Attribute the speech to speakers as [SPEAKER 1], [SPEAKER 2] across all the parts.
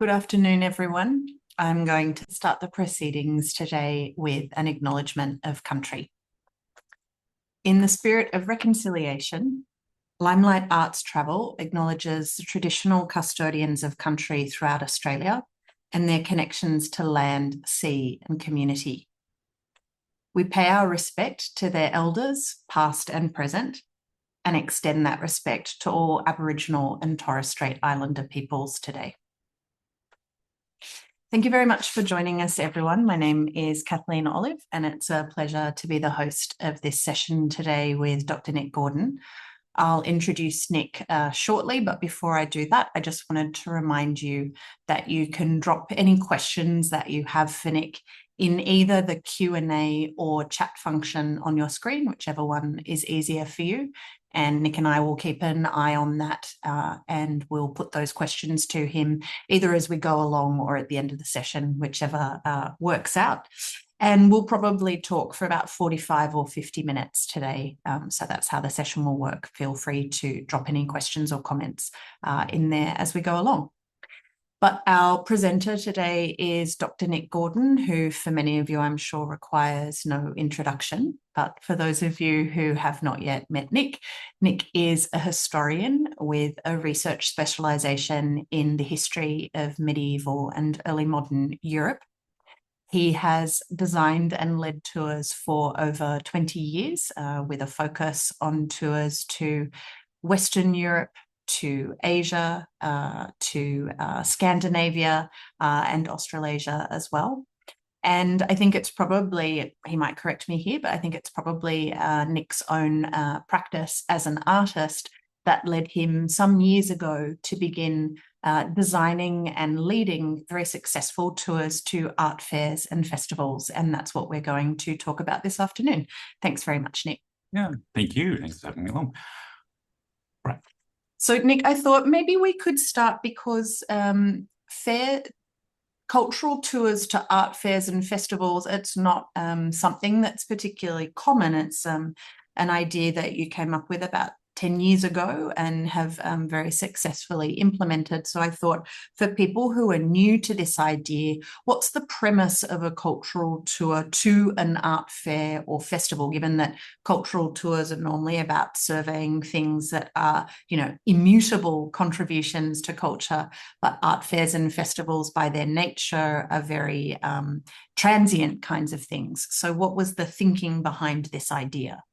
[SPEAKER 1] Good afternoon, everyone. I'm going to start the proceedings today with an acknowledgement of country. In the spirit of reconciliation, Limelight Arts Travel acknowledges the traditional custodians of country throughout Australia and their connections to land, sea, and community. We pay our respect to their elders, past and present, and extend that respect to all Aboriginal and Torres Strait Islander peoples today. Thank you very much for joining us, everyone. My name is Kathleen Olive, and it's a pleasure to be the host of this session today with Dr. Nick Gordon. I'll introduce Nick shortly, but before I do that, I just wanted to remind you that you can drop any questions that you have for Nick in either the Q&A or chat function on your screen, whichever one is easier for you. And Nick and I will keep an eye on that and we'll put those questions to him either as we go along or at the end of the session, whichever works out. And we'll probably talk for about 45 or 50 minutes today. So that's how the session will work. Feel free to drop any questions or comments in there as we go along. But our presenter today is Dr. Nick Gordon, who for many of you, I'm sure, requires no introduction. But for those of you who have not yet met Nick, Nick is a historian with a research specialisation in the history of medieval and early modern Europe. He has designed and led tours for over 20 years with a focus on tours to Western Europe, to Asia, to Scandinavia and Australasia as well. And I think it's probably, he might correct me here, but I think it's probably Nick's own practice as an artist that led him some years ago to begin designing and leading very successful tours to art fairs and festivals. And that's what we're going to talk about this afternoon. Thanks very much, Nick.
[SPEAKER 2] Yeah, thank you. Thanks for having me along. Right.
[SPEAKER 1] So, Nick, I thought maybe we could start because cultural tours to art fairs and festivals, it's not something that's particularly common. It's an idea that you came up with about 10 years ago and have very successfully implemented. So I thought for people who are new to this idea, what's the premise of a cultural tour to an art fair or festival, given that cultural tours are normally about surveying things that are, immutable contributions to culture, but art fairs and festivals by their nature are very transient kinds of things. So what was the thinking behind this idea?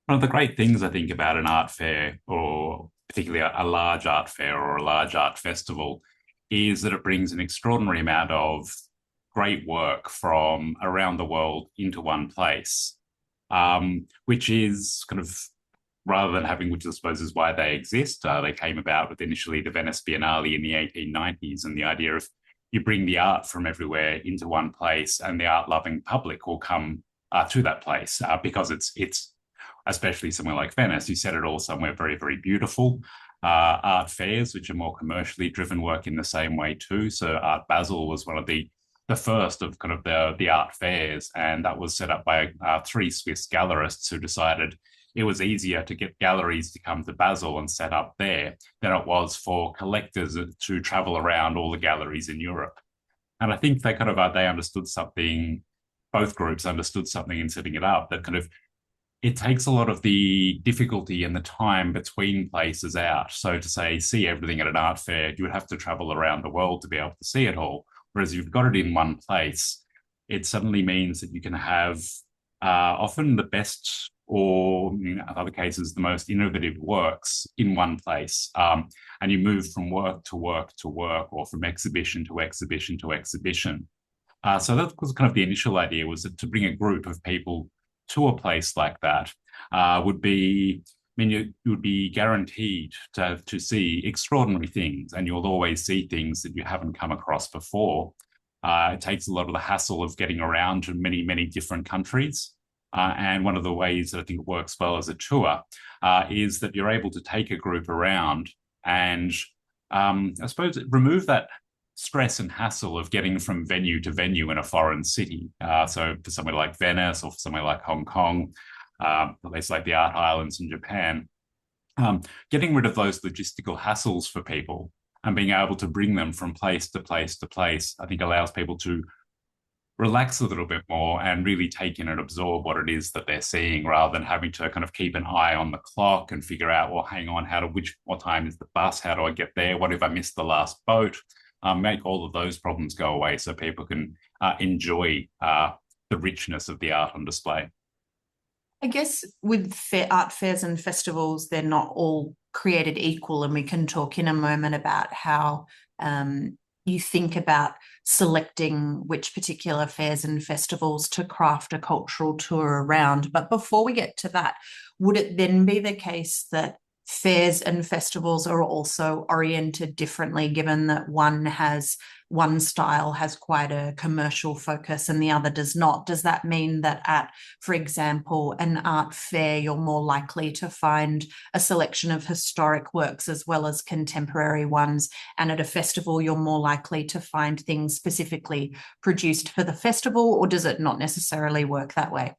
[SPEAKER 2] One of the great things I think about an art fair, or particularly a large art fair or a large art festival, is that it brings an extraordinary amount of great work from around the world into one place, which is kind of, rather than having, which I suppose is why they exist, they came about with initially the Venice Biennale in the 1890s, and the idea of you bring the art from everywhere into one place and the art-loving public will come to that place because it's especially somewhere like Venice, you set it all somewhere very, very beautiful. Art fairs, which are more commercially driven, work in the same way too. So Art Basel was one of the first of kind of the art fairs, and that was set up by 3 Swiss gallerists who decided it was easier to get galleries to come to Basel and set up there than it was for collectors to travel around all the galleries in Europe. And I think they understood something, both groups understood something in setting it up, that kind of it takes a lot of the difficulty and the time between places out. So to say, see everything at an art fair, you would have to travel around the world to be able to see it all. Whereas you've got it in one place, it suddenly means that you can have often the best, or in other cases, the most innovative works in one place. And you move from work to work to work, or from exhibition to exhibition to exhibition. So that was kind of the initial idea, was that to bring a group of people to a place like that would be, you would be guaranteed to see extraordinary things, and you'll always see things that you haven't come across before. It takes a lot of the hassle of getting around to many, many different countries. And one of the ways that I think it works well as a tour is that you're able to take a group around and I suppose remove that stress and hassle of getting from venue to venue in a foreign city. So for somewhere like Venice, or for somewhere like Hong Kong, a place like the Art Islands in Japan, getting rid of those logistical hassles for people and being able to bring them from place to place to place, I think allows people to relax a little bit more and really take in and absorb what it is that they're seeing, rather than having to kind of keep an eye on the clock and figure out, well, hang on, what time is the bus? How do I get there? What if I missed the last boat? Make all of those problems go away so people can enjoy the richness of the art on display.
[SPEAKER 1] I guess with art fairs and festivals, they're not all created equal, and we can talk in a moment about how you think about selecting which particular fairs and festivals to craft a cultural tour around. But before we get to that, would it then be the case that fairs and festivals are also oriented differently, given that one style has quite a commercial focus and the other does not? Does that mean that at, for example, an art fair, you're more likely to find a selection of historic works as well as contemporary ones, and at a festival, you're more likely to find things specifically produced for the festival, or does it not necessarily work that way?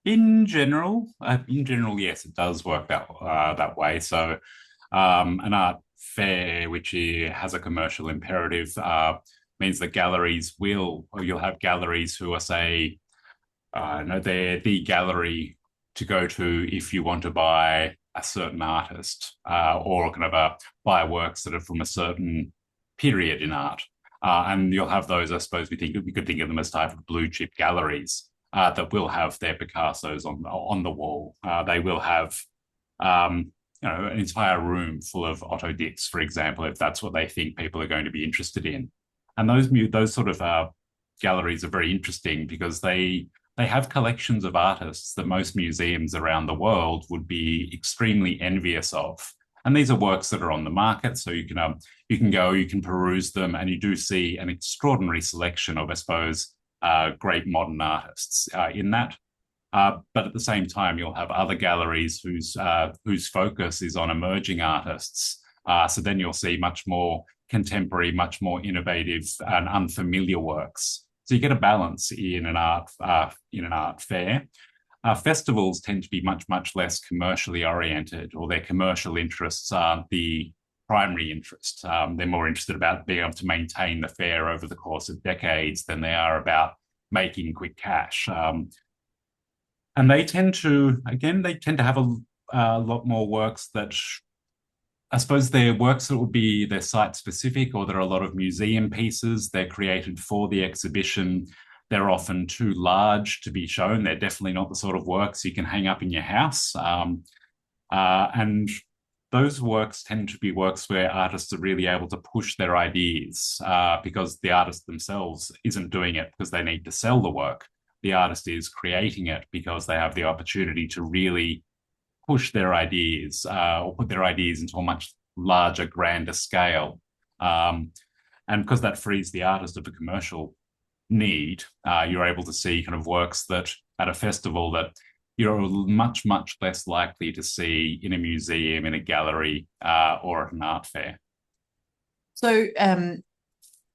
[SPEAKER 2] In general, yes, it does work that way. So, an art fair which has a commercial imperative means that you'll have galleries who are, say, no, they're the gallery to go to if you want to buy a certain artist or kind of buy works that are from a certain period in art. And you'll have those, I suppose we could think of them as type of blue chip galleries that will have their Picassos on the wall. They will have an entire room full of Otto Dix, for example, if that's what they think people are going to be interested in. And those sort of galleries are very interesting because they have collections of artists that most museums around the world would be extremely envious of. And these are works that are on the market, so you can peruse them, and you do see an extraordinary selection of, I suppose, great modern artists in that. But at the same time, you'll have other galleries whose focus is on emerging artists. So then you'll see much more contemporary, much more innovative and unfamiliar works. So you get a balance in an art fair. Festivals tend to be much less commercially oriented, or their commercial interests aren't the primary interest. They're more interested about being able to maintain the fair over the course of decades than they are about making quick cash. And they tend to have a lot more works that, I suppose, they're works that would be they're site specific, or there are a lot of museum pieces. They're created for the exhibition. They're often too large to be shown. They're definitely not the sort of works you can hang up in your house. And those works tend to be works where artists are really able to push their ideas because the artist themselves isn't doing it because they need to sell the work. The artist is creating it because they have the opportunity to really push their ideas or put their ideas into a much larger, grander scale. And because that frees the artist of a commercial need, you're able to see kind of works that at a festival that you're much less likely to see in a museum, in a gallery, or at an art fair.
[SPEAKER 1] So I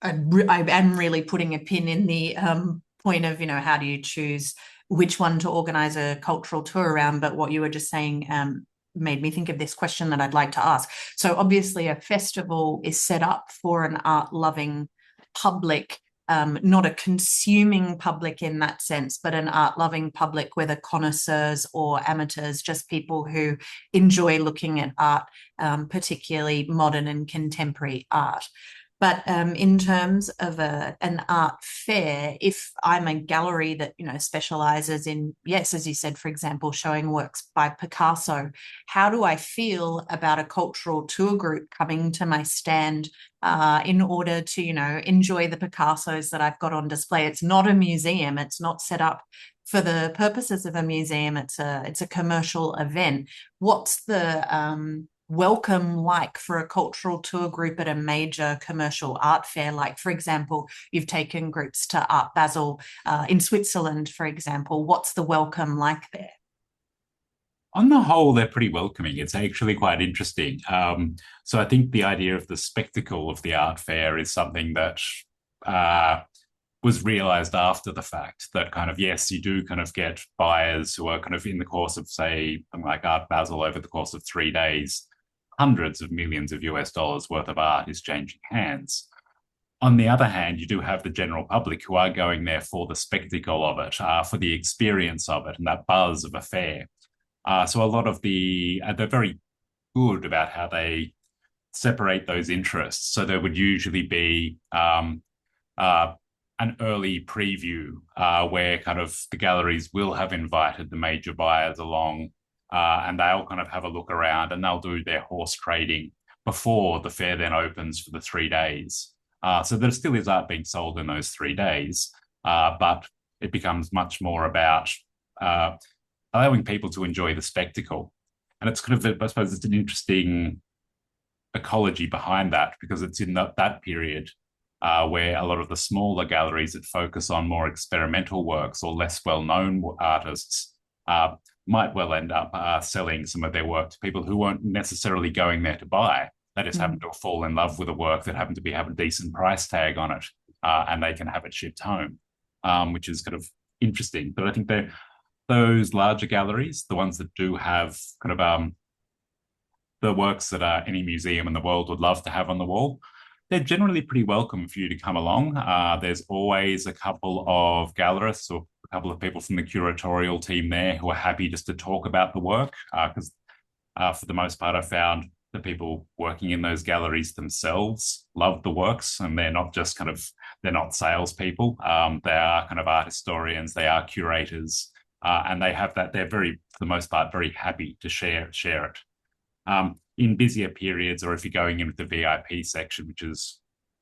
[SPEAKER 1] am really putting a pin in the point of, how do you choose which one to organize a cultural tour around? But what you were just saying made me think of this question that I'd like to ask. So obviously a festival is set up for an art-loving public, not a consuming public in that sense, but an art-loving public, whether connoisseurs or amateurs, just people who enjoy looking at art, particularly modern and contemporary art. But in terms of an art fair, if I'm a gallery that, specializes in, yes, as you said, for example, showing works by Picasso, how do I feel about a cultural tour group coming to my stand in order to, enjoy the Picassos that I've got on display? It's not a museum. It's not set up for the purposes of a museum. It's a commercial event. What's the welcome like for a cultural tour group at a major commercial art fair? Like, for example, you've taken groups to Art Basel in Switzerland, for example. What's the welcome like there?
[SPEAKER 2] On the whole, they're pretty welcoming. It's actually quite interesting. So I think the idea of the spectacle of the art fair is something that was realized after the fact, that kind of, yes, you do kind of get buyers who are kind of in the course of, say, something like Art Basel over the course of 3 days, hundreds of millions of US dollars worth of art is changing hands. On the other hand, you do have the general public who are going there for the spectacle of it, for the experience of it, and that buzz of a fair. So a lot of they're very good about how they separate those interests. So there would usually be an early preview where kind of the galleries will have invited the major buyers along, and they'll kind of have a look around, and they'll do their horse trading before the fair then opens for the 3 days. So there still is art being sold in those 3 days, but it becomes much more about allowing people to enjoy the spectacle. And it's kind of, I suppose it's an interesting ecology behind that, because it's in that period where a lot of the smaller galleries that focus on more experimental works or less well-known artists might well end up selling some of their work to people who weren't necessarily going there to buy. They just happen to fall in love with a work that happened to have a decent price tag on it, and they can have it shipped home, which is kind of interesting. But I think those larger galleries, the ones that do have kind of the works that any museum in the world would love to have on the wall, they're generally pretty welcome for you to come along. There's always a couple of gallerists or a couple of people from the curatorial team there who are happy just to talk about the work, because for the most part, I've found the people working in those galleries themselves love the works, and they're not just they're not salespeople. They are kind of art historians, they are curators, and they have that. They're very, for the most part, very happy to share it. In busier periods, or if you're going in with the VIP section, which is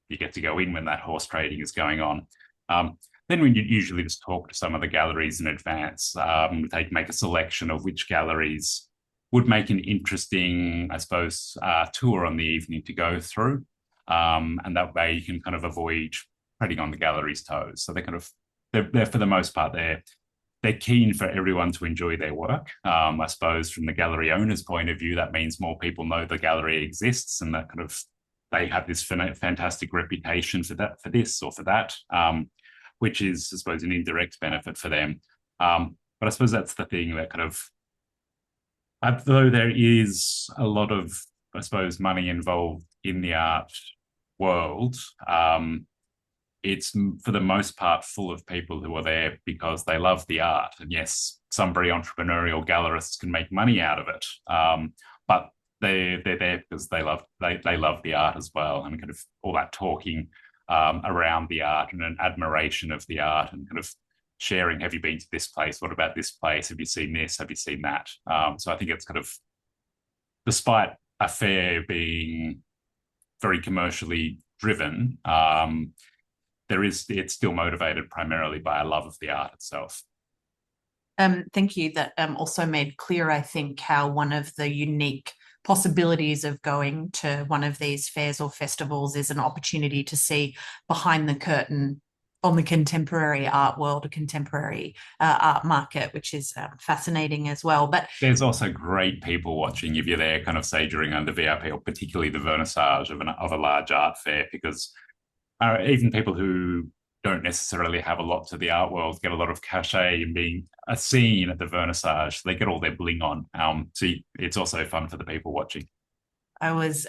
[SPEAKER 2] you get to go in when that horse trading is going on, then we usually just talk to some of the galleries in advance. They make a selection of which galleries would make an interesting, I suppose, tour on the evening to go through, and that way you can kind of avoid treading on the gallery's toes. So they're for the most part they're keen for everyone to enjoy their work. I suppose from the gallery owner's point of view, that means more people know the gallery exists, and that kind of they have this fantastic reputation for this or for that, which is, I suppose, an indirect benefit for them. But I suppose that's the thing that kind of, though there is a lot of, I suppose, money involved in the art world, it's for the most part full of people who are there because they love the art. And yes, some very entrepreneurial gallerists can make money out of it, but they're there because they love the art as well, and kind of all that talking around the art and an admiration of the art, and kind of sharing, have you been to this place? What about this place? Have you seen this? Have you seen that? So I think it's kind of, despite a fair being very commercially driven, it's still motivated primarily by a love of the art itself.
[SPEAKER 1] Thank you. That also made clear, I think, how one of the unique possibilities of going to one of these fairs or festivals is an opportunity to see behind the curtain on the contemporary art world, a contemporary art market, which is fascinating as well. But
[SPEAKER 2] there's also great people watching if you're there, kind of say during the VIP, or particularly the vernissage of a large art fair, because even people who don't necessarily have a lot to the art world get a lot of cachet and being seen at the vernissage. They get all their bling on. So it's also fun for the people watching.
[SPEAKER 1] I was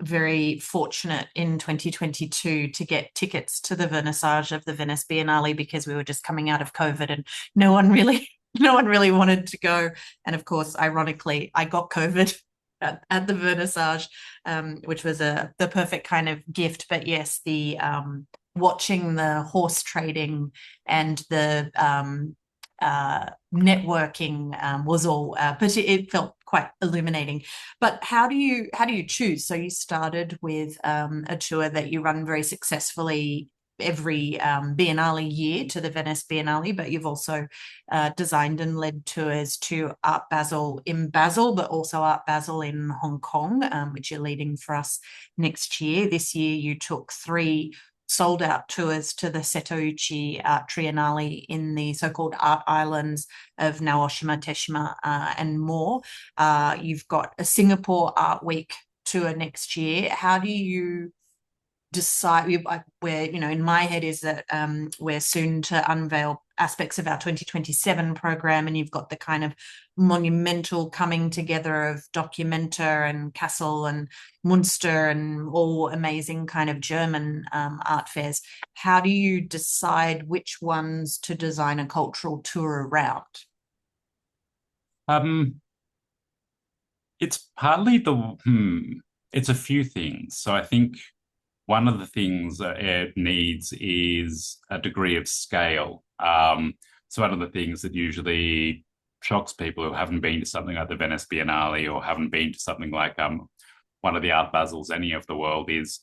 [SPEAKER 1] very fortunate in 2022 to get tickets to the vernissage of the Venice Biennale, because we were just coming out of COVID and no one really wanted to go. And of course, ironically, I got COVID at the vernissage, which was the perfect kind of gift. But yes, the watching the horse trading and the networking was all, but it felt quite illuminating. But how do you choose? So you started with a tour that you run very successfully every Biennale year to the Venice Biennale, but you've also designed and led tours to Art Basel in Basel, but also Art Basel in Hong Kong, which you're leading for us next year. This year you took 3 sold-out tours to the Setouchi Art Triennale in the so-called art islands of Naoshima, Teshima, and more. You've got a Singapore Art Week tour next year. How do you decide where, in my head is that we're soon to unveil aspects of our 2027 program, and you've got the kind of monumental coming together of Documenta and Kassel and Munster and all amazing kind of German art fairs. How do you decide which ones to design a cultural tour around?
[SPEAKER 2] It's partly it's a few things. So I think one of the things that it needs is a degree of scale. So one of the things that usually shocks people who haven't been to something like the Venice Biennale or haven't been to something like one of the Art Basels, any of the world, is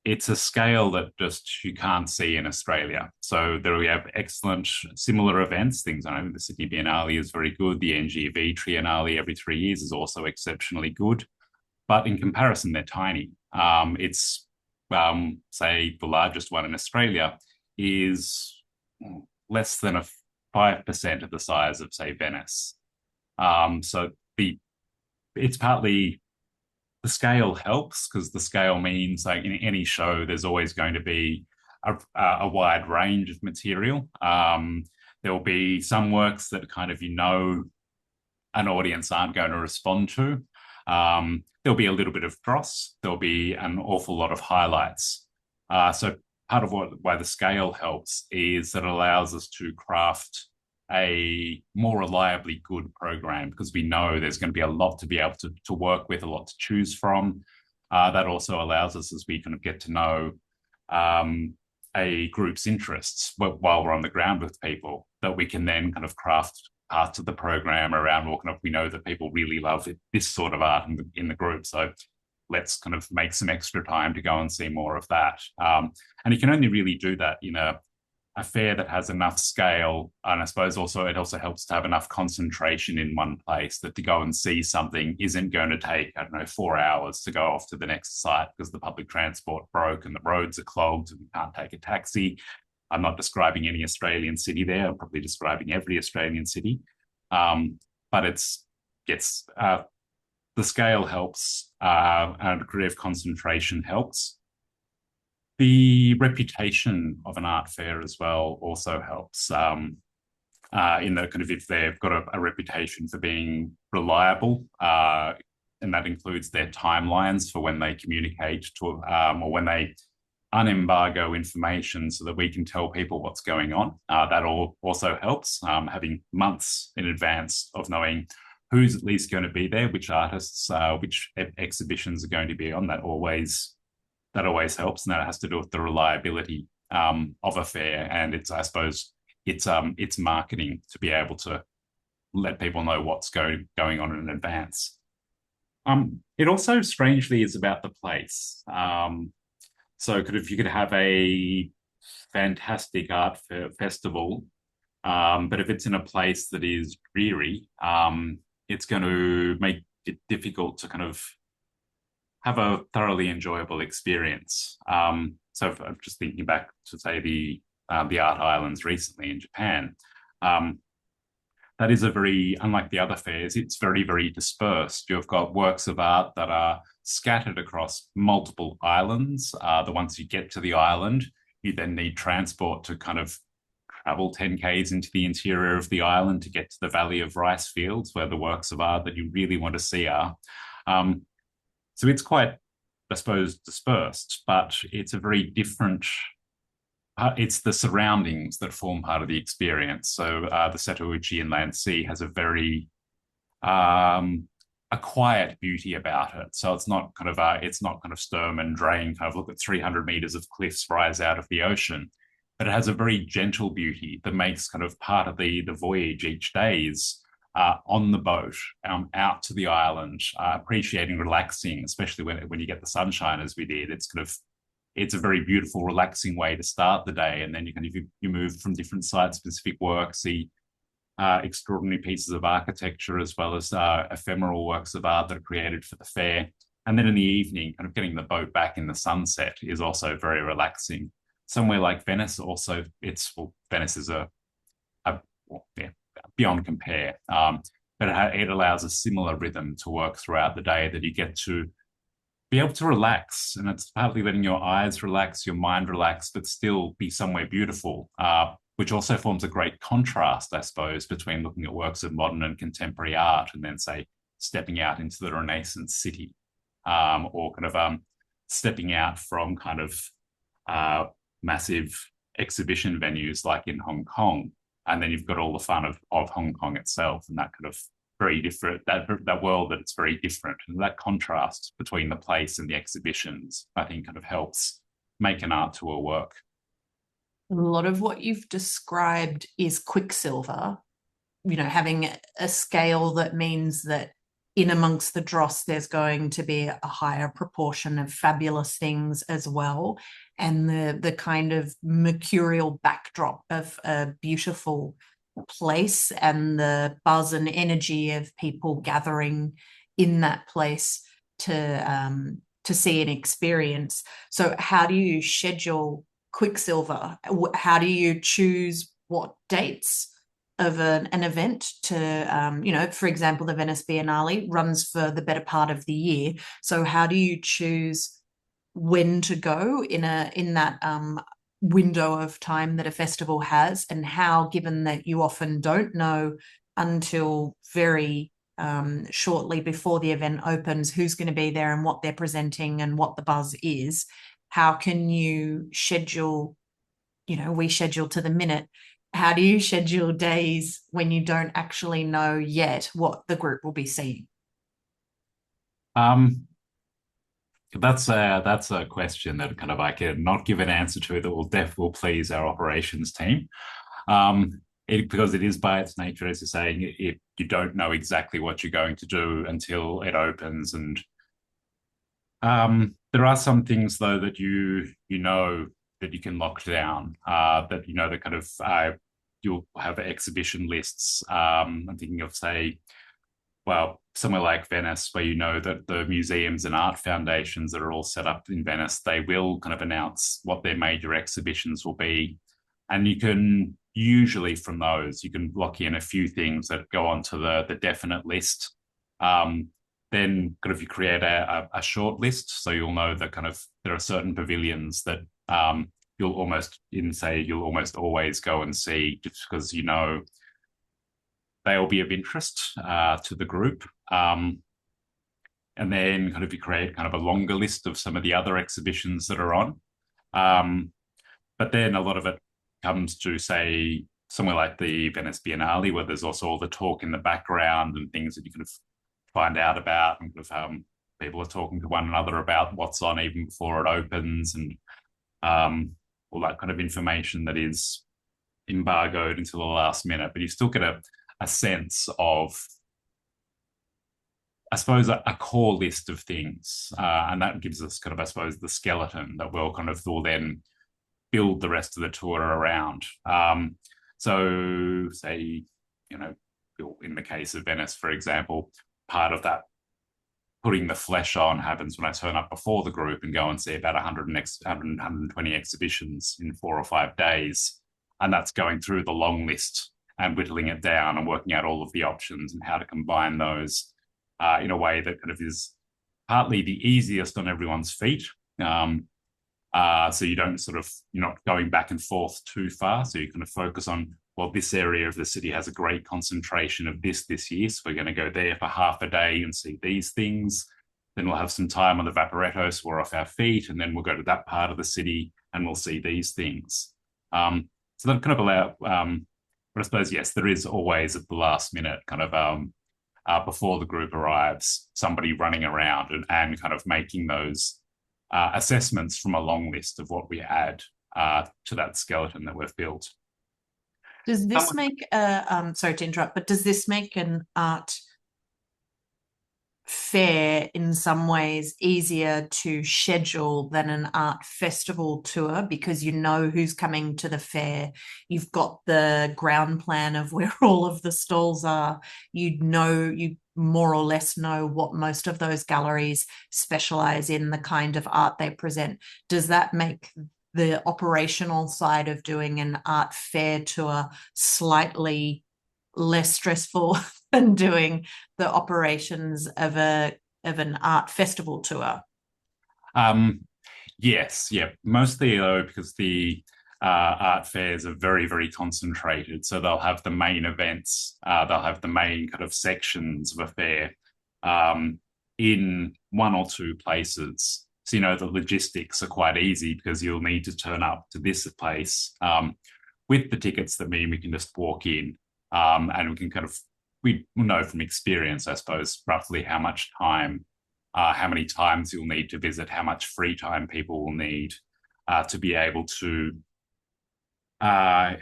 [SPEAKER 2] it's a scale that just you can't see in Australia. So there we have excellent similar events. Things, I know the Sydney Biennale is very good. The NGV Triennale every 3 years is also exceptionally good. But in comparison, they're tiny. It's, say, the largest one in Australia is less than 5% of the size of, say, Venice. So it's partly the scale helps, because the scale means, like, in any show, there's always going to be a wide range of material. There will be some works that kind of, an audience aren't going to respond to. There'll be a little bit of dross. There'll be an awful lot of highlights. So part of why the scale helps is that it allows us to craft a more reliably good program, because we know there's going to be a lot to be able to work with, a lot to choose from. That also allows us, as we kind of get to know a group's interests while we're on the ground with people, that we can then kind of craft parts of the program around, well, kind of, we know that people really love this sort of art in the group, so let's kind of make some extra time to go and see more of that. And you can only really do that in a fair that has enough scale, and I suppose also it also helps to have enough concentration in one place, that to go and see something isn't going to take, 4 hours to go off to the next site because the public transport broke and the roads are clogged and we can't take a taxi. I'm not describing any Australian city there. I'm probably describing every Australian city. But the scale helps, and a degree of concentration helps. The reputation of an art fair as well also helps, in the kind of, if they've got a reputation for being reliable, and that includes their timelines for when they communicate to, or when they unembargo information so that we can tell people what's going on. That also helps, having months in advance of knowing who's at least going to be there, which artists, which exhibitions are going to be on. That always helps, and that has to do with the reliability of a fair, and I suppose it's marketing to be able to let people know what's going on in advance. It also strangely is about the place. So you could have a fantastic art festival, but if it's in a place that is dreary, it's going to make it difficult to kind of have a thoroughly enjoyable experience. So I'm just thinking back to, say, the Art Islands recently in Japan. That is unlike the other fairs, it's very, very dispersed. You've got works of art that are scattered across multiple islands. The once you get to the island, you then need transport to kind of travel 10 k's into the interior of the island to get to the Valley of Rice Fields, where the works of art that you really want to see are. So it's quite, I suppose, dispersed, but it's a very different, it's the surroundings that form part of the experience. So the Setouchi Inland Sea has a very, a quiet beauty about it. So it's not kind of Sturm and Drang, kind of look at 300 meters of cliffs rise out of the ocean, but it has a very gentle beauty that makes kind of part of the voyage each day is on the boat, out to the island, appreciating, relaxing, especially when you get the sunshine as we did. It's a very beautiful, relaxing way to start the day, and then you move from different site-specific work, see extraordinary pieces of architecture as well as ephemeral works of art that are created for the fair. And then in the evening, kind of getting the boat back in the sunset is also very relaxing. Somewhere like Venice, also, Venice is beyond compare. But it allows a similar rhythm to work throughout the day, that you get to be able to relax, and it's partly letting your eyes relax, your mind relax, but still be somewhere beautiful, which also forms a great contrast, I suppose, between looking at works of modern and contemporary art and then, say, stepping out into the Renaissance city, or kind of stepping out from kind of massive exhibition venues like in Hong Kong. And then you've got all the fun of Hong Kong itself and that kind of very different, that world that it's very different. And that contrast between the place and the exhibitions, I think, kind of helps make an art tour work.
[SPEAKER 1] A lot of what you've described is quicksilver, having a scale that means that in amongst the dross, there's going to be a higher proportion of fabulous things as well. And the kind of mercurial backdrop of a beautiful place and the buzz and energy of people gathering in that place to see an experience. So how do you schedule Quicksilver? How do you choose what dates of an event to, for example, the Venice Biennale runs for the better part of the year. So how do you choose when to go in that window of time that a festival has, and how, given that you often don't know until very shortly before the event opens who's going to be there and what they're presenting and what the buzz is, how can you schedule, we schedule to the minute. How do you schedule days when you don't actually know yet what the group will be seeing?
[SPEAKER 2] That's a question that kind of I can not give an answer to that will please our operations team. Because it is by its nature, as you're saying, you don't know exactly what you're going to do until it opens. And there are some things though that you know that you can lock down, that that kind of you'll have exhibition lists. I'm thinking of, say, well, somewhere like Venice, where that the museums and art foundations that are all set up in Venice, they will kind of announce what their major exhibitions will be. And you can usually, from those, you can lock in a few things that go onto the definite list. Then kind of you create a short list, so you'll know that kind of there are certain pavilions that you'll almost always go and see, just because they'll be of interest to the group. And then kind of you create kind of a longer list of some of the other exhibitions that are on. But then a lot of it comes to, say, somewhere like the Venice Biennale, where there's also all the talk in the background and things that you kind of find out about, and kind of people are talking to one another about what's on even before it opens, and all that kind of information that is embargoed until the last minute. But you still get a sense of, I suppose, a core list of things, and that gives us kind of, I suppose, the skeleton that will then build the rest of the tour around. So, say, in the case of Venice, for example, part of that putting the flesh on happens when I turn up before the group and go and see about 120 exhibitions in 4 or 5 days, and that's going through the long list and whittling it down and working out all of the options and how to combine those in a way that kind of is partly the easiest on everyone's feet. So you're not going back and forth too far. So you kind of focus on, well, this area of the city has a great concentration of this year, so we're going to go there for half a day and see these things. Then we'll have some time on the Vaporetto, so we're off our feet, and then we'll go to that part of the city and we'll see these things. So that kind of allow, but I suppose, yes, there is always at the last minute, kind of before the group arrives, somebody running around and kind of making those assessments from a long list of what we add to that skeleton that we've built.
[SPEAKER 1] Does this make sorry to interrupt, but does this make an art fair in some ways easier to schedule than an art festival tour, because you know who's coming to the fair, you've got the ground plan of where all of the stalls are, you more or less know what most of those galleries specialize in, the kind of art they present? Does that make the operational side of doing an art fair tour slightly less stressful than doing the operations of an art festival tour?
[SPEAKER 2] Um, yes, yeah, mostly though, because the art fairs are very, very concentrated. So they'll have the main events, they'll have the main kind of sections of a fair um, in one or two places. So, the logistics are quite easy because you'll need to turn up to this place with the tickets that mean we can just walk in and we can we know from experience, I suppose, roughly how many times you'll need to visit, how much free time people will need to be able to uh,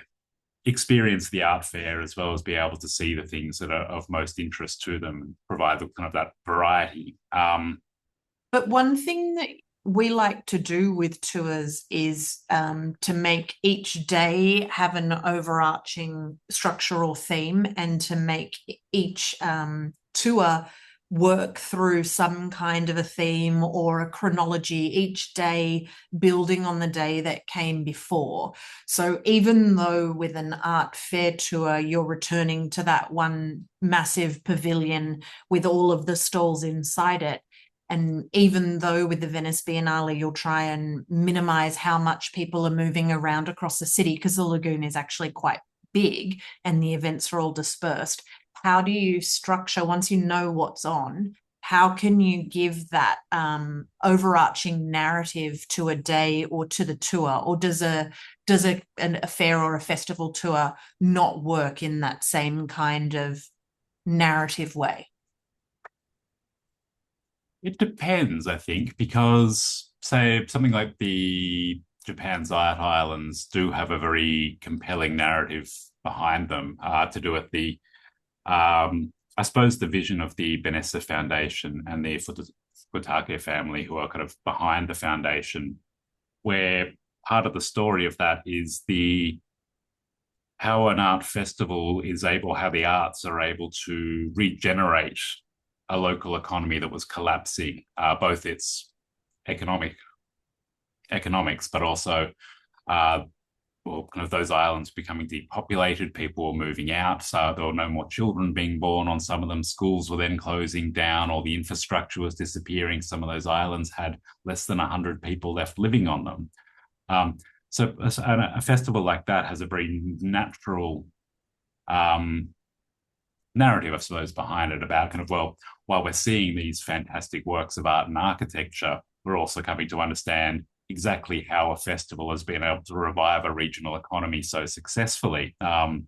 [SPEAKER 2] experience the art fair as well as be able to see the things that are of most interest to them and provide kind of that variety.
[SPEAKER 1] But one thing that we like to do with tours is to make each day have an overarching structural theme and to make each tour work through some kind of a theme or a chronology each day, building on the day that came before. So even though with an art fair tour, you're returning to that one massive pavilion with all of the stalls inside it, and even though with the Venice Biennale, you'll try and minimize how much people are moving around across the city because the lagoon is actually quite big and the events are all dispersed. How do you structure, once you know what's on, how can you give that overarching narrative to a day or to the tour? Or does a fair or a festival tour not work in that same kind of narrative way?
[SPEAKER 2] It depends, I think, because say something like the Japan's Art Islands do have a very compelling narrative behind them to do with I suppose, the vision of the Benessa Foundation and the Futake family, who are kind of behind the foundation, where part of the story of that is how an art festival is able, how the arts are able to regenerate a local economy that was collapsing, both its economics, but also kind of those islands becoming depopulated. People were moving out, so there were no more children being born on some of them. Schools were then closing down, all the infrastructure was disappearing. Some of those islands had less than 100 people left living on them. So a festival like that has a very natural narrative, I suppose, behind it about kind of, well, while we're seeing these fantastic works of art and architecture, we're also coming to understand exactly how a festival has been able to revive a regional economy so successfully. And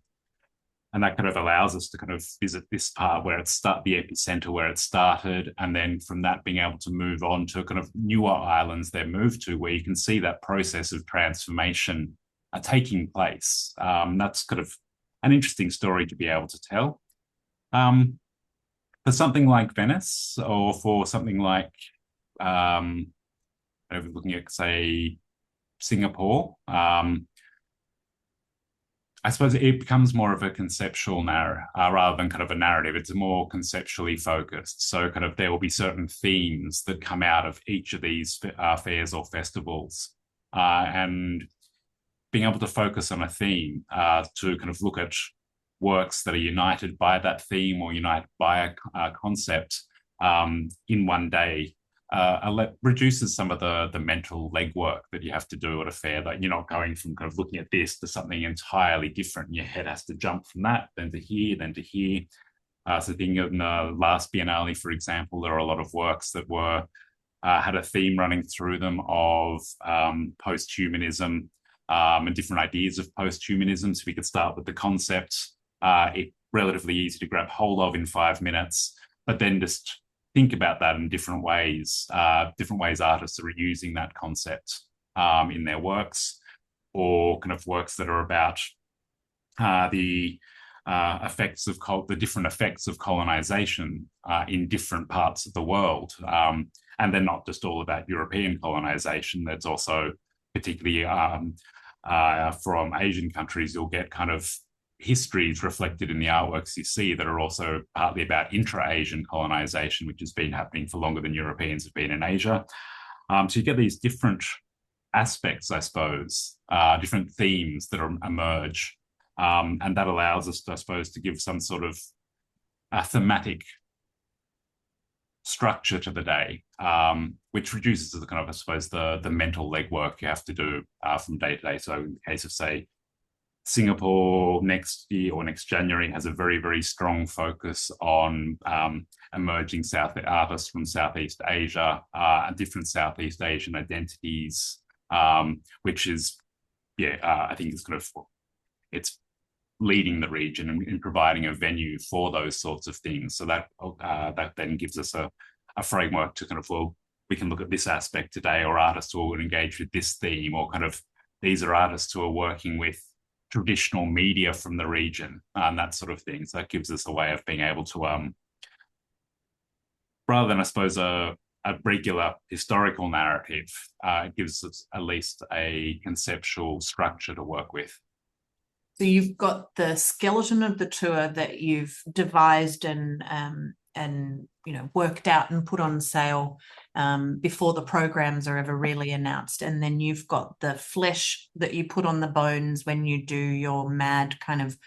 [SPEAKER 2] that kind of allows us to kind of visit this part where the epicenter where it started, and then from that being able to move on to kind of newer islands they're moved to, where you can see that process of transformation taking place. That's kind of an interesting story to be able to tell. For something like Venice, or for something like looking at, say, Singapore, I suppose it becomes more of a conceptual narrative rather than kind of a narrative. It's more conceptually focused. So kind of there will be certain themes that come out of each of these fairs or festivals, and being able to focus on a theme to kind of look at works that are united by that theme or united by a concept in one day reduces some of the mental legwork that you have to do at a fair. That you're not going from kind of looking at this to something entirely different. Your head has to jump from that, then to here, then to here. So thinking of the last Biennale, for example, there are a lot of works that had a theme running through them of post-humanism and different ideas of post-humanism. So we could start with the concept. It's relatively easy to grab hold of in 5 minutes, but then just think about that in different ways artists are using that concept in their works, or kind of works that are about the different effects of colonization in different parts of the world. And they're not just all about European colonization. There's also, particularly from Asian countries, you'll get kind of histories reflected in the artworks you see that are also partly about intra-Asian colonization, which has been happening for longer than Europeans have been in Asia. So you get these different aspects, I suppose, different themes that emerge. And that allows us, I suppose, to give some sort of a thematic structure to the day, which reduces the kind of, I suppose, the mental legwork you have to do from day to day. So in the case of, say, Singapore next year or next January has a very, very strong focus on emerging South artists from Southeast Asia and different Southeast Asian identities, which is, I think it's kind of, it's leading the region and providing a venue for those sorts of things. So that then gives us a framework to kind of, well, we can look at this aspect today, or artists who will engage with this theme, or kind of these are artists who are working with traditional media from the region and that sort of thing. So that gives us a way of being able to, rather than, I suppose, a regular historical narrative, it gives us at least a conceptual structure to work with.
[SPEAKER 1] So you've got the skeleton of the tour that you've devised and worked out and put on sale before the programs are ever really announced, and then you've got the flesh that you put on the bones when you do your mad kind of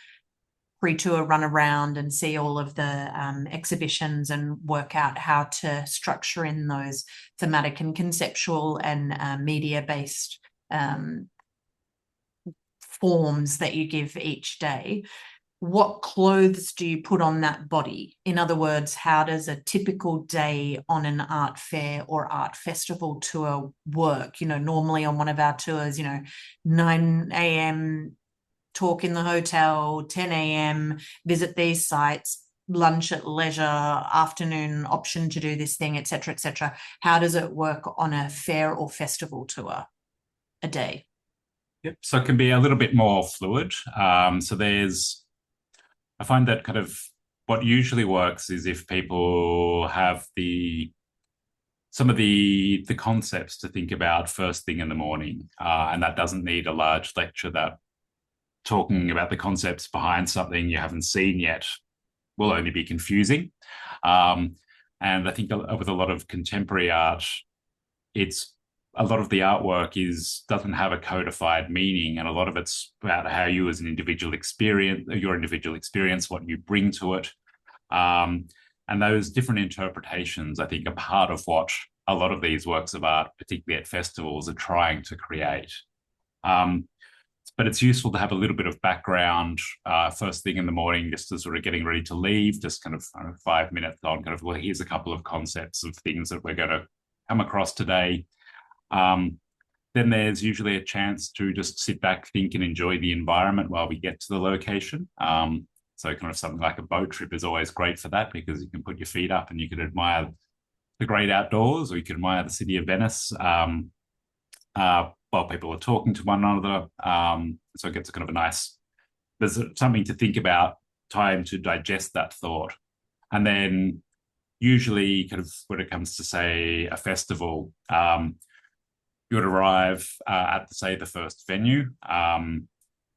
[SPEAKER 1] pre-tour run around and see all of the exhibitions and work out how to structure in those thematic and conceptual and media-based forms that you give each day. What clothes do you put on that body? In other words, how does a typical day on an art fair or art festival tour work? Normally on one of our tours, 9 a.m. talk in the hotel, 10 a.m. visit these sites, lunch at leisure, afternoon option to do this thing, etc., etc. How does it work on a fair or festival tour a day?
[SPEAKER 2] Yep. So it can be a little bit more fluid. So I find that kind of what usually works is if people have some of the concepts to think about first thing in the morning, and that doesn't need a large lecture. That talking about the concepts behind something you haven't seen yet will only be confusing. And I think with a lot of contemporary art, a lot of the artwork doesn't have a codified meaning, and a lot of it's about how you as an individual experience, what you bring to it. And those different interpretations, I think, are part of what a lot of these works of art, particularly at festivals, are trying to create. But it's useful to have a little bit of background first thing in the morning, just as we're getting ready to leave, just kind of 5 minutes on, kind of, well, here's a couple of concepts of things that we're going to come across today. Then there's usually a chance to just sit back, think, and enjoy the environment while we get to the location. So kind of something like a boat trip is always great for that, because you can put your feet up and you can admire the great outdoors, or you can admire the city of Venice while people are talking to one another. So it gets a kind of there's something to think about, time to digest that thought. And then usually kind of when it comes to, say, a festival, you would arrive at, say, the first venue.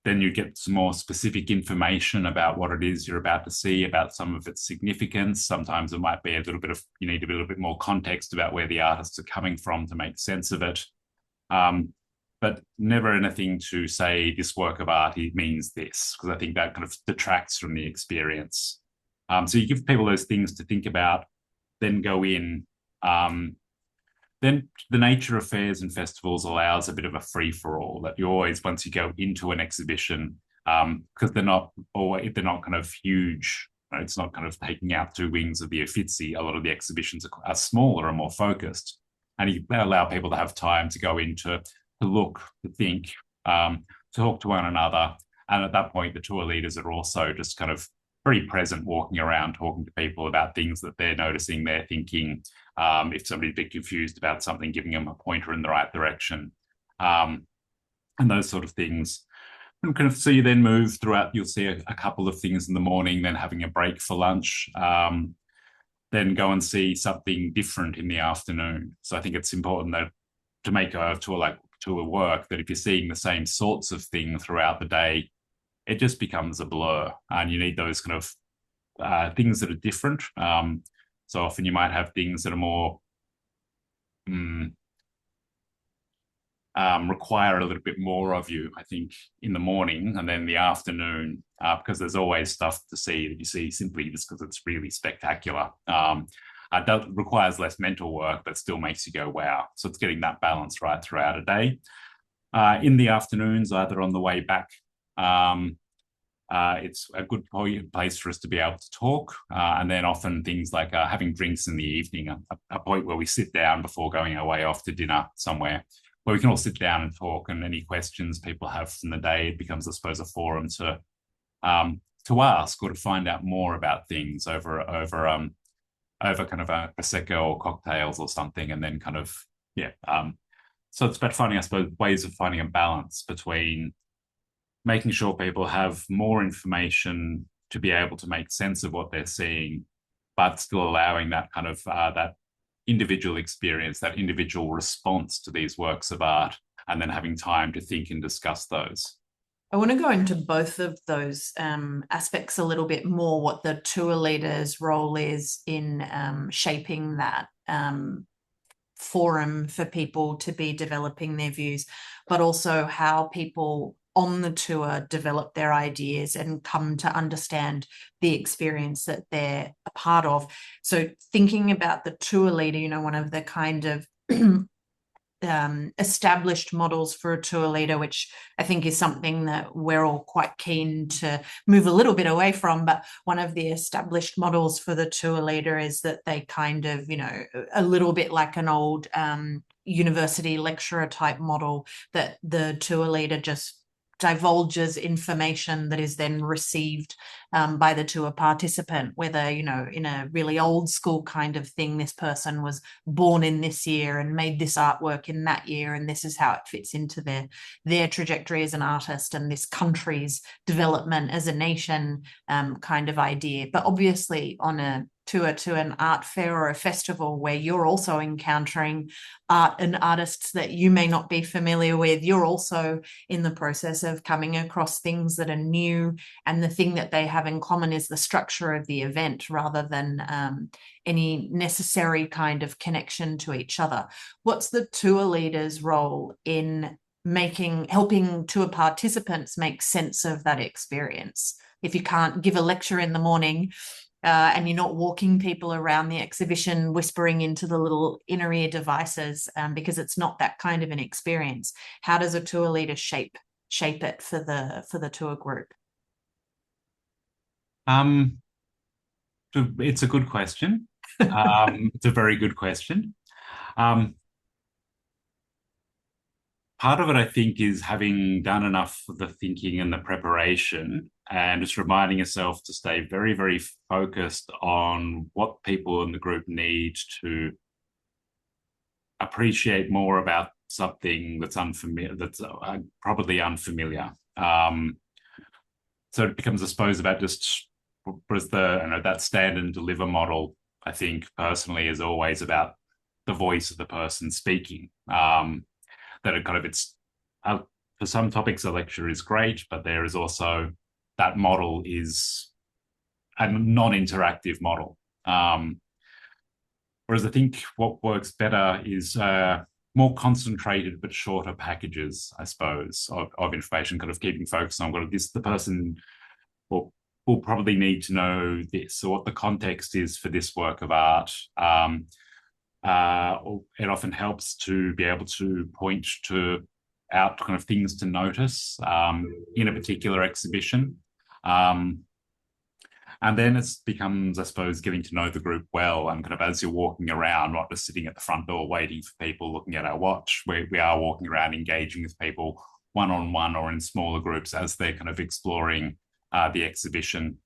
[SPEAKER 2] Then you get some more specific information about what it is you're about to see, about some of its significance. Sometimes it might be you need a little bit more context about where the artists are coming from to make sense of it. But never anything to say this work of art means this, because I think that kind of detracts from the experience. So you give people those things to think about, then go in. Then the nature of fairs and festivals allows a bit of a free-for-all, that you always, once you go into an exhibition, because they're not kind of huge, it's not kind of taking out two wings of the Uffizi. A lot of the exhibitions are smaller and more focused, and you allow people to have time to go in to look, to think, to talk to one another. And at that point, the tour leaders are also just kind of very present, walking around, talking to people about things that they're noticing, they're thinking. If somebody's a bit confused about something, giving them a pointer in the right direction, and those sort of things. And kind of, so you then move throughout, you'll see a couple of things in the morning, then having a break for lunch, then go and see something different in the afternoon. So I think it's important that to make a tour work, that if you're seeing the same sorts of thing throughout the day, it just becomes a blur, and you need those kind of things that are different. So often you might have things that are more require a little bit more of you, I think, in the morning, and then the afternoon, because there's always stuff to see that you see simply just because it's really spectacular. requires less mental work, but still makes you go, wow. So it's getting that balance right throughout a day. In the afternoons, either on the way back, it's a good place for us to be able to talk. And then often things like having drinks in the evening, a point where we sit down before going away off to dinner somewhere, where we can all sit down and talk, and any questions people have from the day, it becomes, I suppose, a forum to ask or to find out more about things over kind of a prosecco or cocktails or something, and then kind of so it's about finding, I suppose, ways of finding a balance between making sure people have more information to be able to make sense of what they're seeing, but still allowing that kind of that individual experience, that individual response to these works of art, and then having time to think and discuss those.
[SPEAKER 1] I want to go into both of those aspects a little bit more, what the tour leader's role is in shaping that forum for people to be developing their views, but also how people on the tour develop their ideas and come to understand the experience that they're a part of. So thinking about the tour leader, one of the kind of established models for a tour leader, which I think is something that we're all quite keen to move a little bit away from. But one of the established models for the tour leader is that they kind of, a little bit like an old university lecturer type model, that the tour leader just divulges information that is then received by the tour participant, whether, in a really old school kind of thing, this person was born in this year and made this artwork in that year, and this is how it fits into their trajectory as an artist and this country's development as a nation kind of idea. But obviously on a tour to an art fair or a festival where you're also encountering art and artists that you may not be familiar with, you're also in the process of coming across things that are new, and the thing that they have in common is the structure of the event rather than any necessary kind of connection to each other. What's the tour leader's role in helping tour participants make sense of that experience? If you can't give a lecture in the morning, and you're not walking people around the exhibition whispering into the little inner ear devices, because it's not that kind of an experience. How does a tour leader shape it for the tour group?
[SPEAKER 2] It's a good question. It's a very good question. Part of it, I think, is having done enough of the thinking and the preparation, and just reminding yourself to stay very, very focused on what people in the group need to appreciate more about something that's unfamiliar, that's probably unfamiliar. So it becomes, I suppose, about just that stand and deliver model. I think personally is always about the voice of the person speaking. That it kind of for some topics, a lecture is great, but there is also that model is a non-interactive model. Whereas I think what works better is more concentrated but shorter packages, I suppose, of information, kind of keeping focus on what the person will probably need to know this, so what the context is for this work of art. It often helps to be able to point out kind of things to notice in a particular exhibition. And then it becomes, I suppose, getting to know the group well, and kind of as you're walking around, not just sitting at the front door waiting for people, looking at our watch. We are walking around, engaging with people one-on-one or in smaller groups as they're kind of exploring the exhibition.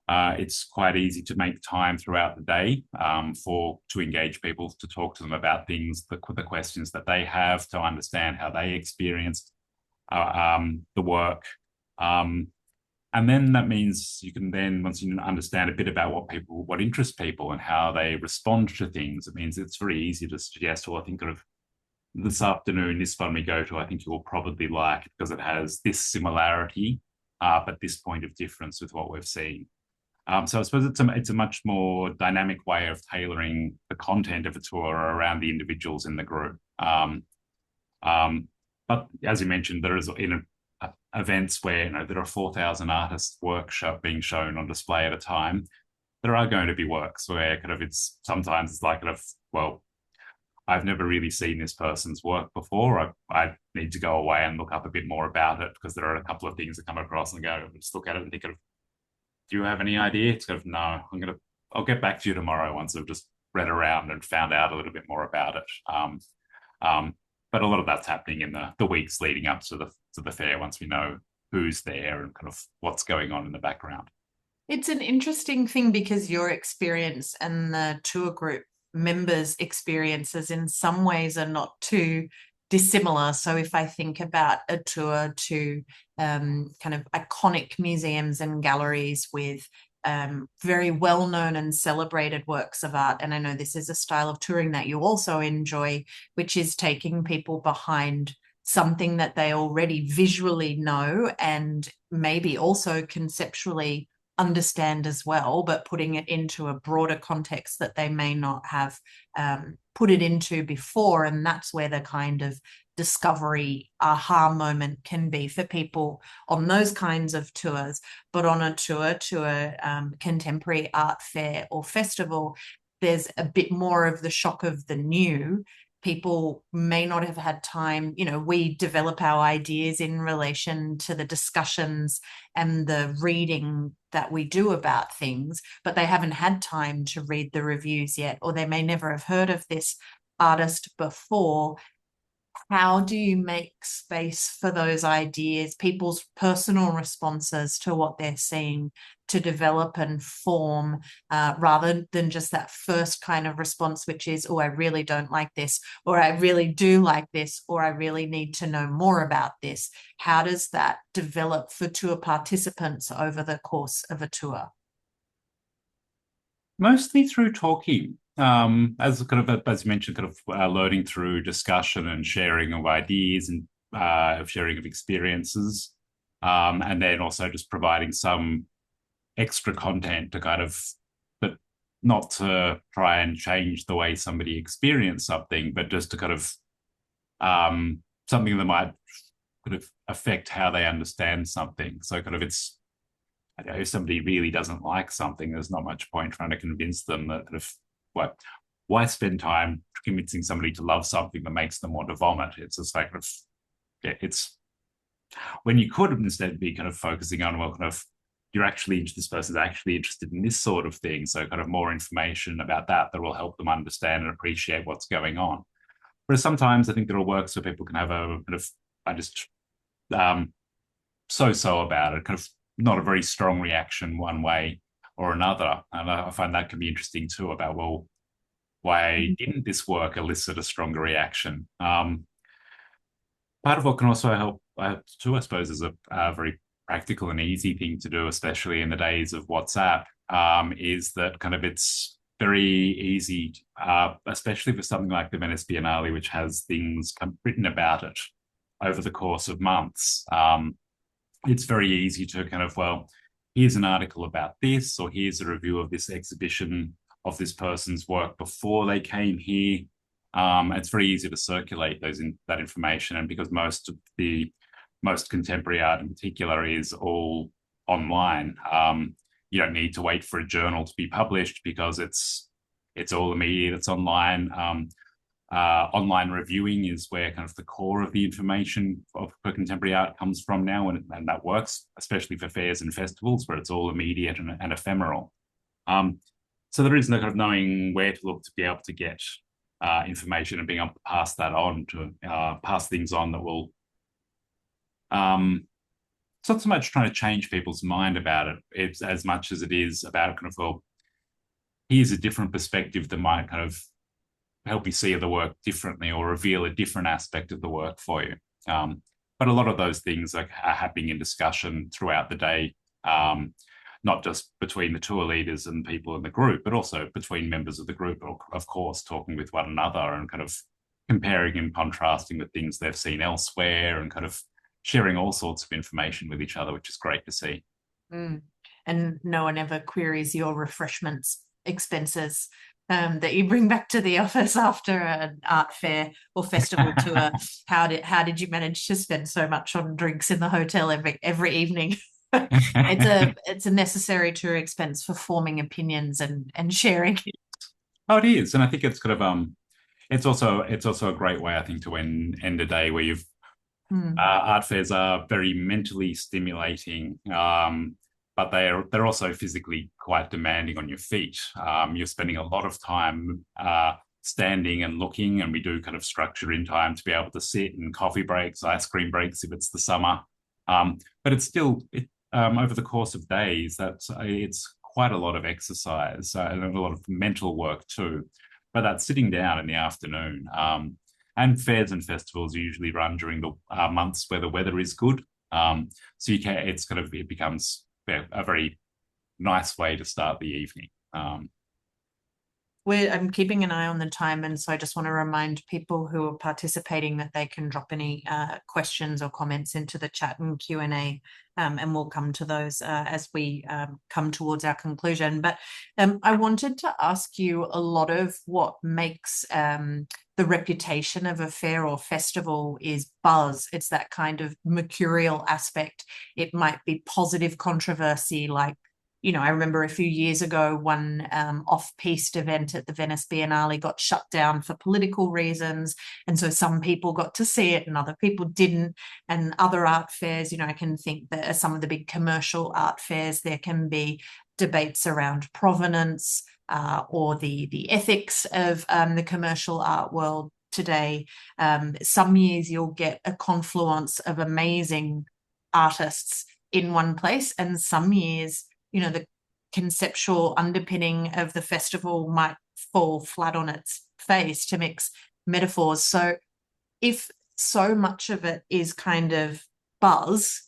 [SPEAKER 2] It's quite easy to make time throughout the day to engage people, to talk to them about things, the questions that they have, to understand how they experienced the work. And then that means you can then, once you understand a bit about what interests people and how they respond to things, it means it's very easy to suggest, well, I think of this afternoon, this one we go to, I think you will probably like it because it has this similarity, but this point of difference with what we've seen. So I suppose it's a much more dynamic way of tailoring the content of a tour around the individuals in the group. But as you mentioned, there is events where there are 4,000 artists' work being shown on display at a time. there are going to be works where kind of sometimes it's like kind of, well, I've never really seen this person's work before. I need to go away and look up a bit more about it, because there are a couple of things that come across and go, just look at it and think of, do you have any idea? It's kind of, no, I'll get back to you tomorrow once I've just read around and found out a little bit more about it. But a lot of that's happening in the weeks leading up to the fair, once we know who's there and kind of what's going on in the background.
[SPEAKER 1] It's an interesting thing because your experience and the tour group members' experiences in some ways are not too dissimilar. So if I think about a tour to kind of iconic museums and galleries with very well-known and celebrated works of art, and I know this is a style of touring that you also enjoy, which is taking people behind something that they already visually know and maybe also conceptually understand as well, but putting it into a broader context that they may not have put it into before. And that's where the kind of discovery aha moment can be for people on those kinds of tours. But on a tour to a contemporary art fair or festival, there's a bit more of the shock of the new. People may not have had time, we develop our ideas in relation to the discussions and the reading that we do about things, but they haven't had time to read the reviews yet, or they may never have heard of this artist before. How do you make space for those ideas, people's personal responses to what they're seeing, to develop and form, rather than just that first kind of response, which is, oh, I really don't like this, or I really do like this, or I really need to know more about this? How does that develop for tour participants over the course of a tour?
[SPEAKER 2] Mostly through talking. As kind of, as you mentioned, kind of learning through discussion and sharing of ideas and sharing of experiences, and then also just providing some extra content to kind of, but not to try and change the way somebody experienced something, but just to kind of something that might kind of affect how they understand something. So kind of it's, I don't know, if somebody really doesn't like something, there's not much point trying to convince them that if why spend time convincing somebody to love something that makes them want to vomit? It's just like, it's when you could instead be kind of focusing on, well, kind of, this person's actually interested in this sort of thing. So kind of more information about that will help them understand and appreciate what's going on. Whereas sometimes I think there are works where people can have a kind of, I just so about it, kind of not a very strong reaction one way or another. And I find that can be interesting too, about, well, why didn't this work elicit a stronger reaction? Part of what can also help too, I suppose, is a very practical and easy thing to do, especially in the days of WhatsApp, is that kind of it's very easy, especially for something like the Venice Biennale, which has things written about it over the course of months. It's very easy to kind of, well, here's an article about this, or here's a review of this exhibition of this person's work before they came here. It's very easy to circulate that information. And because most contemporary art in particular is all online, you don't need to wait for a journal to be published, because it's all immediate, it's online. Online reviewing is where kind of the core of the information for contemporary art comes from now, and that works, especially for fairs and festivals where it's all immediate and ephemeral. So there is no kind of knowing where to look to be able to get information and being able to pass that on, to pass things on that will. It's not so much trying to change people's mind about it, it's as much as it is about kind of, well, here's a different perspective that might kind of help you see the work differently or reveal a different aspect of the work for you. But a lot of those things are happening in discussion throughout the day, not just between the tour leaders and people in the group, but also between members of the group, of course, talking with one another and kind of comparing and contrasting with things they've seen elsewhere, and kind of sharing all sorts of information with each other, which is great to see.
[SPEAKER 1] And no one ever queries your refreshments expenses that you bring back to the office after an art fair or festival tour. How did you manage to spend so much on drinks in the hotel every evening? It's a necessary to expense for forming opinions and sharing.
[SPEAKER 2] Oh, it is, and I think it's kind of it's also a great way, I think, to end a day where you've
[SPEAKER 1] Hmm.
[SPEAKER 2] art fairs are very mentally stimulating, but they're also physically quite demanding on your feet. You're spending a lot of time standing and looking, and we do kind of structure in time to be able to sit and coffee breaks, ice cream breaks if it's the summer. But it's still over the course of days it's quite a lot of exercise and a lot of mental work too. But that's sitting down in the afternoon. And fairs and festivals usually run during the months where the weather is good. So it becomes a very nice way to start the evening.
[SPEAKER 1] I'm keeping an eye on the time, and so I just want to remind people who are participating that they can drop any questions or comments into the chat and Q&A, and we'll come to those as we come towards our conclusion. But I wanted to ask you, a lot of what makes the reputation of a fair or festival is buzz. It's that kind of mercurial aspect. It might be positive controversy, like, I remember a few years ago, one off-piste event at the Venice Biennale got shut down for political reasons. And so some people got to see it and other people didn't. And other art fairs, I can think that some of the big commercial art fairs, there can be debates around provenance or the ethics of the commercial art world today. Some years you'll get a confluence of amazing artists in one place, and some years the conceptual underpinning of the festival might fall flat on its face, to mix metaphors. So if so much of it is kind of buzz,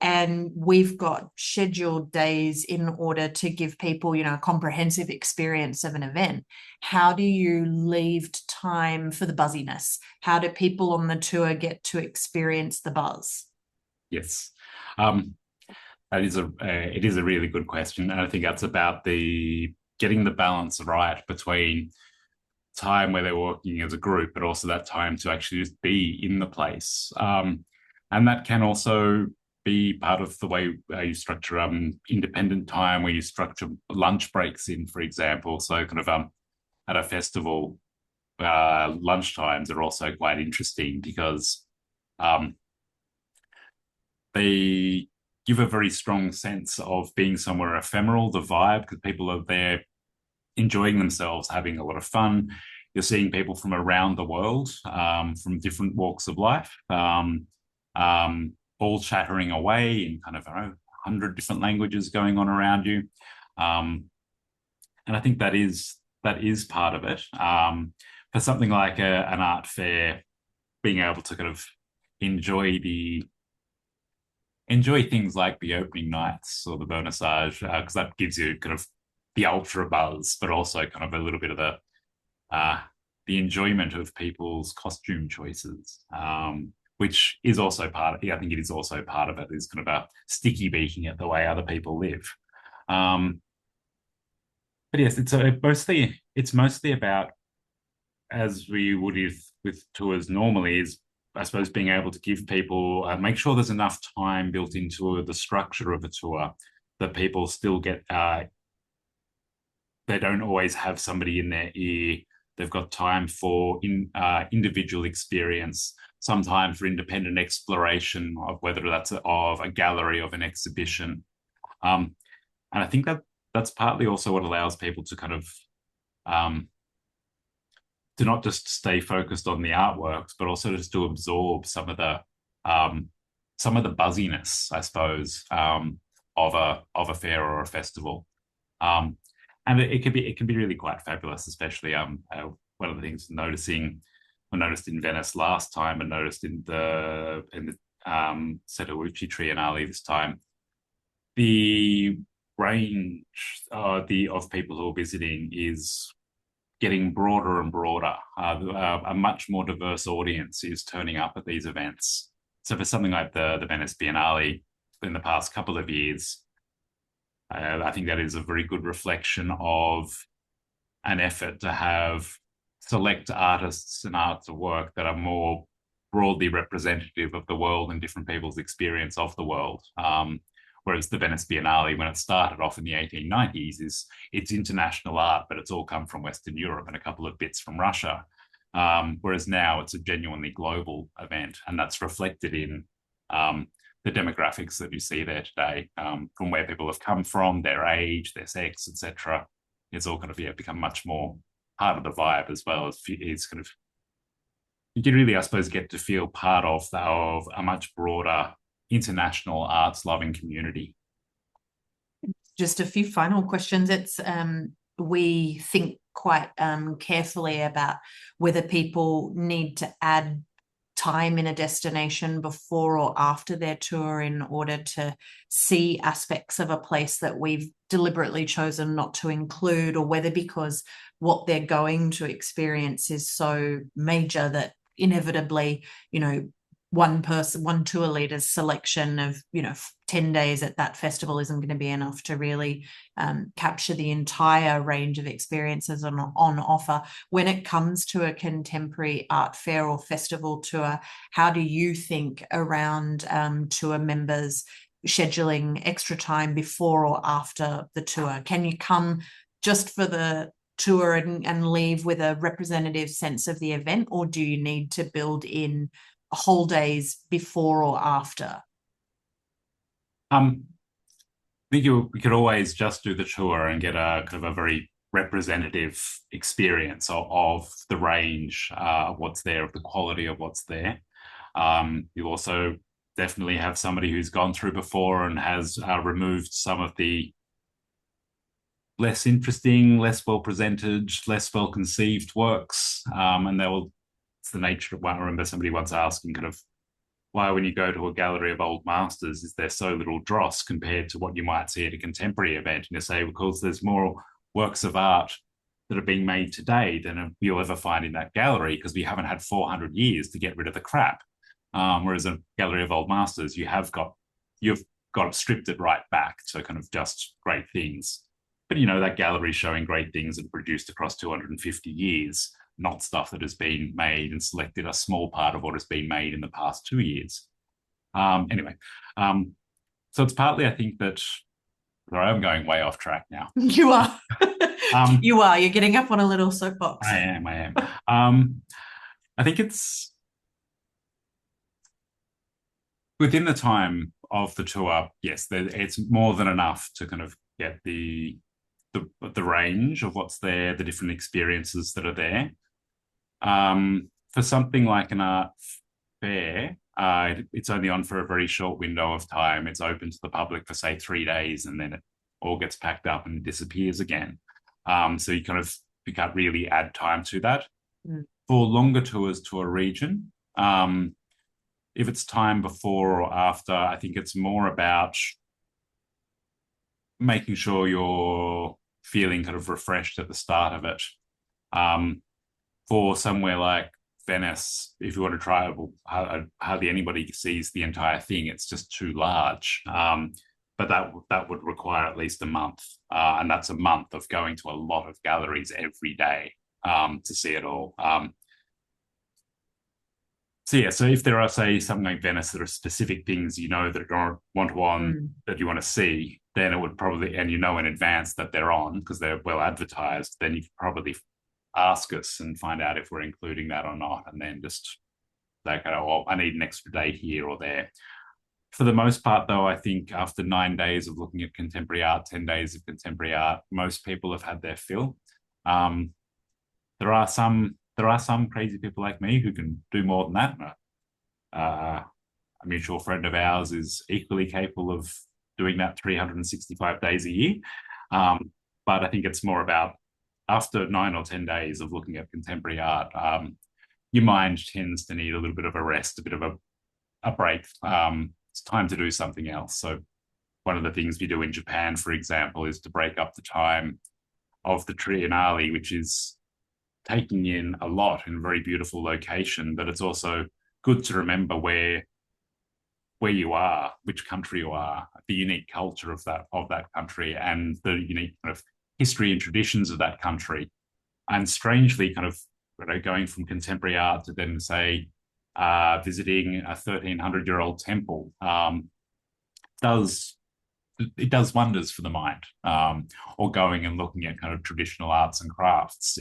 [SPEAKER 1] and we've got scheduled days in order to give people, a comprehensive experience of an event, how do you leave time for the buzziness? How do people on the tour get to experience the buzz?
[SPEAKER 2] Yes. Um, it is a really good question, and I think that's about the getting the balance right between time where they're working as a group, but also that time to actually just be in the place. And that can also be part of the way you structure independent time, where you structure lunch breaks in, for example. So kind of at a festival, lunch times are also quite interesting because um, they give a very strong sense of being somewhere ephemeral, the vibe, because people are there enjoying themselves, having a lot of fun. You're seeing people from around the world, from different walks of life, all chattering away in kind of 100 different languages going on around you. And I think that is part of it. For something like an art fair, being able to kind of enjoy things like the opening nights or the vernissage, because that gives you kind of the ultra buzz, but also kind of a little bit of the enjoyment of people's costume choices, which is also I think it is also part of it, is kind of a sticky beaking at the way other people live. But yes, it's mostly about, as we would with tours normally, is I suppose being able to give people make sure there's enough time built into the structure of a tour that people still get they don't always have somebody in their ear. They've got time for individual experience, some time for independent exploration of whether that's of a gallery, of an exhibition. And I think that's partly also what allows people to kind of to not just stay focused on the artworks, but also just to absorb some of the buzziness, I suppose, of a fair or a festival. And it can be really quite fabulous, especially one of the things I noticed in Venice last time, and noticed in the Setouchi Triennale this time, the range of people who are visiting is getting broader and broader. A much more diverse audience is turning up at these events. So for something like the Venice Biennale in the past couple of years, I think that is a very good reflection of an effort to have select artists and arts of work that are more broadly representative of the world and different people's experience of the world. Whereas the Venice Biennale, when it started off in the 1890s, it's international art, but it's all come from Western Europe and a couple of bits from Russia. Whereas now it's a genuinely global event, and that's reflected in the demographics that you see there today, from where people have come from, their age, their sex, etc. It's all kind of become much more part of the vibe, as well as it's kind of, you can really, I suppose, get to feel part of a much broader international arts loving community.
[SPEAKER 1] Just a few final questions. It's we think quite carefully about whether people need to add time in a destination before or after their tour in order to see aspects of a place that we've deliberately chosen not to include, or whether because what they're going to experience is so major that inevitably, one tour leader's selection of 10 days at that festival isn't going to be enough to really capture the entire range of experiences on offer. When it comes to a contemporary art fair or festival tour, how do you think around tour members scheduling extra time before or after the tour? Can you come just for the tour and leave with a representative sense of the event, or do you need to build in whole days before or after?
[SPEAKER 2] I think we could always just do the tour and get a kind of a very representative experience of the range of what's there, of the quality of what's there. You also definitely have somebody who's gone through before and has removed some of the less interesting, less well presented, less well conceived works, and it's the nature of one. I remember somebody once asking kind of, why when you go to a gallery of old masters is there so little dross compared to what you might see at a contemporary event? And you say, because there's more works of art that are being made today than you'll ever find in that gallery, because we haven't had 400 years to get rid of the crap. Whereas a gallery of old masters, you've got stripped it right back to kind of just great things. But that gallery is showing great things that are produced across 250 years, not stuff that has been made and selected a small part of what has been made in the past 2 years. Anyway, so it's partly, I think, that I'm going way off track now.
[SPEAKER 1] You are. You are. You're getting up on a little soapbox.
[SPEAKER 2] I am. I think it's within the time of the tour. Yes, it's more than enough to kind of get the range of what's there, the different experiences that are there. For something like an art fair, it's only on for a very short window of time. It's open to the public for, say, 3 days, and then it all gets packed up and disappears again. So you can't really add time to that. For longer tours to a region, if it's time before or after, I think it's more about making sure you're feeling kind of refreshed at the start of it. For somewhere like Venice, if you want to travel, hardly anybody sees the entire thing. It's just too large. But that would require at least a month. And that's a month of going to a lot of galleries every day to see it all. So if there are, say, something like Venice, there are specific things that you want that you want to see, then it would probably, and in advance that they're on because they're well advertised, then you could probably ask us and find out if we're including that or not, and then just say, oh, I need an extra day here or there. For the most part, though, I think after 9 days of looking at contemporary art, 10 days of contemporary art, most people have had their fill. There are some crazy people like me who can do more than that. A mutual friend of ours is equally capable of doing that 365 days a year. But I think it's more about after 9 or 10 days of looking at contemporary art, your mind tends to need a little bit of a rest, a bit of a break. It's time to do something else. So one of the things we do in Japan, for example, is to break up the time of the Triennale, which is taking in a lot in a very beautiful location, but it's also good to remember where you are, which country you are, the unique culture of that country, and the unique kind of history and traditions of that country. And strangely, kind of going from contemporary art to then, say, visiting a 1,300-year-old temple does it does wonders for the mind. Or going and looking at kind of traditional arts and crafts,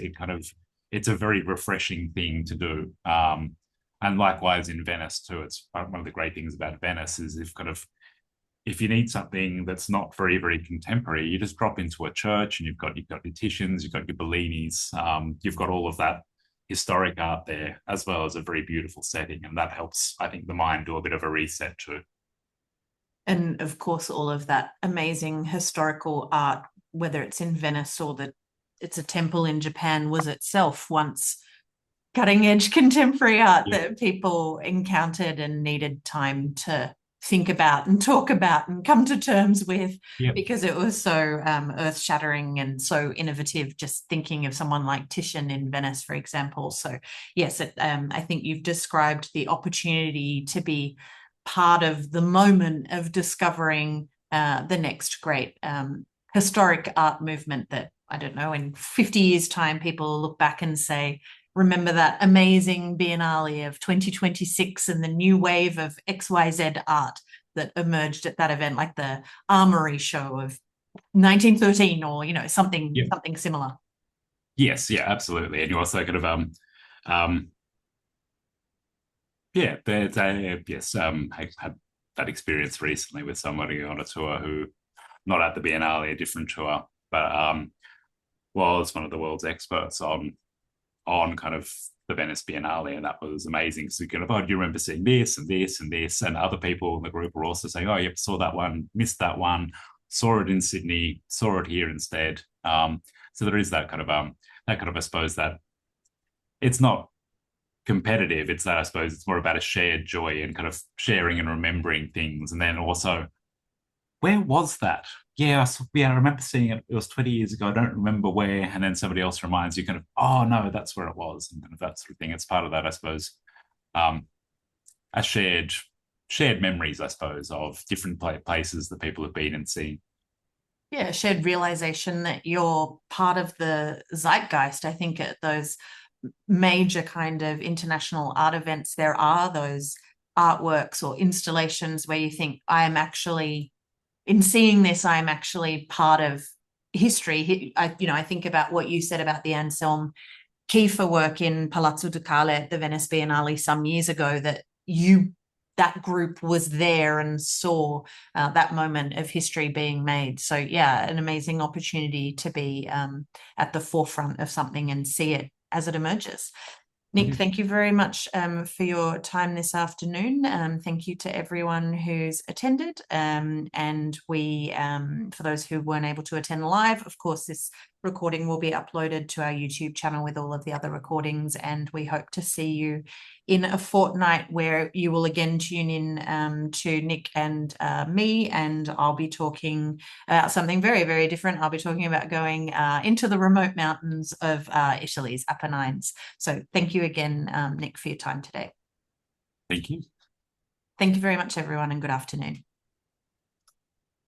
[SPEAKER 2] it's a very refreshing thing to do. And likewise in Venice too. It's one of the great things about Venice is if you need something that's not very, very contemporary, you just drop into a church and you've got your Titians, you've got your Bellinis, you've got all of that historic art there, as well as a very beautiful setting. And that helps, I think, the mind do a bit of a reset too.
[SPEAKER 1] And of course, all of that amazing historical art, whether it's in Venice or that it's a temple in Japan, was itself once cutting edge contemporary art that people encountered and needed time to think about and talk about and come to terms with because it was so earth shattering and so innovative, just thinking of someone like Titian in Venice, for example. So yes, I think you've described the opportunity to be part of the moment of discovering the next great historic art movement that, I don't know, in 50 years time, people look back and say, remember that amazing Biennale of 2026 and the new wave of XYZ art that emerged at that event, like the Armory show of 1913 or, something similar.
[SPEAKER 2] Yes, yeah, absolutely. And you also kind of I had that experience recently with somebody on a tour who, not at the Biennale, a different tour, but was one of the world's experts on kind of the Venice Biennale, and that was amazing. So you kind of, do you remember seeing this and this and this? And other people in the group were also saying, oh, yep, saw that one, missed that one, saw it in Sydney, saw it here instead. So there is that kind of, I suppose that it's not competitive. It's that, I suppose, it's more about a shared joy and kind of sharing and remembering things. And then also, where was that? Yeah, I remember seeing it. It was 20 years ago. I don't remember where. And then somebody else reminds you kind of, oh, no, that's where it was. And kind of that sort of thing. It's part of that, I suppose, a shared memories, I suppose, of different places that people have been and seen.
[SPEAKER 1] Yeah, shared realization that you're part of the zeitgeist. I think at those major kind of international art events, there are those artworks or installations where you think, in seeing this, I'm actually part of history. I think about what you said about the Anselm Kiefer work in Palazzo Ducale at the Venice Biennale some years ago, that group was there and saw that moment of history being made. So yeah, an amazing opportunity to be at the forefront of something and see it as it emerges. Nick, thank you very much for your time this afternoon. Thank you to everyone who's attended. And we, for those who weren't able to attend live, of course, this recording will be uploaded to our YouTube channel with all of the other recordings. And we hope to see you in a fortnight where you will again tune in to Nick and me, and I'll be talking about something very, very different. I'll be talking about going into the remote mountains of Italy's Apennines. So thank you again, Nick, for your time today.
[SPEAKER 2] Thank you.
[SPEAKER 1] Thank you very much, everyone, and good afternoon.